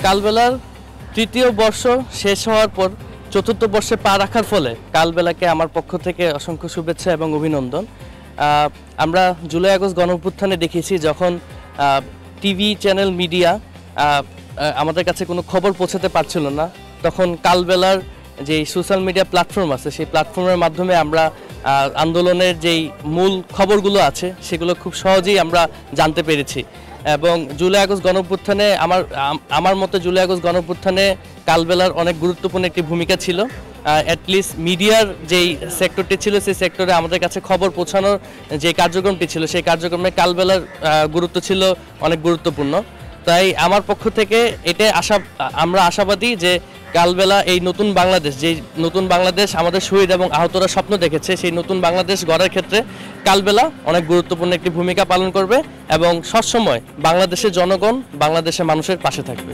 কালবেলার তৃতীয় বর্ষ শেষ হওয়ার পর চতুর্থ বর্ষে পা রাখার ফলে কালবেলাকে আমার পক্ষ থেকে অসংখ্য শুভেচ্ছা এবং অভিনন্দন। আমরা জুলাই আগস্ট গণঅভ্যুত্থানে দেখেছি যখন টিভি চ্যানেল মিডিয়া আমাদের কাছে কোনো খবর পৌঁছাতে পারছিল না, তখন কালবেলার যে সোশ্যাল মিডিয়া প্ল্যাটফর্ম আছে সেই প্ল্যাটফর্মের মাধ্যমে আমরা আন্দোলনের যেই মূল খবরগুলো আছে সেগুলো খুব সহজেই আমরা জানতে পেরেছি। এবং জুলাই আগস্ট গণঅভ্যুত্থানে আমার মতে জুলাই আগস্ট গণঅভ্যুত্থানে কালবেলার অনেক গুরুত্বপূর্ণ একটি ভূমিকা ছিল। অ্যাটলিস্ট মিডিয়ার যেই সেক্টরটি ছিল সেই সেক্টরে আমাদের কাছে খবর পৌঁছানোর যে কার্যক্রমটি ছিল সেই কার্যক্রমে কালবেলার গুরুত্ব ছিল অনেক গুরুত্বপূর্ণ। তাই আমার পক্ষ থেকে আমরা আশাবাদী যে কালবেলা এই নতুন বাংলাদেশ, যেই নতুন বাংলাদেশ আমাদের শহীদ এবং আহতরা স্বপ্ন দেখেছে, সেই নতুন বাংলাদেশ গড়ার ক্ষেত্রে কালবেলা অনেক গুরুত্বপূর্ণ একটি ভূমিকা পালন করবে এবং সবসময় বাংলাদেশের জনগণ, বাংলাদেশের মানুষের পাশে থাকবে।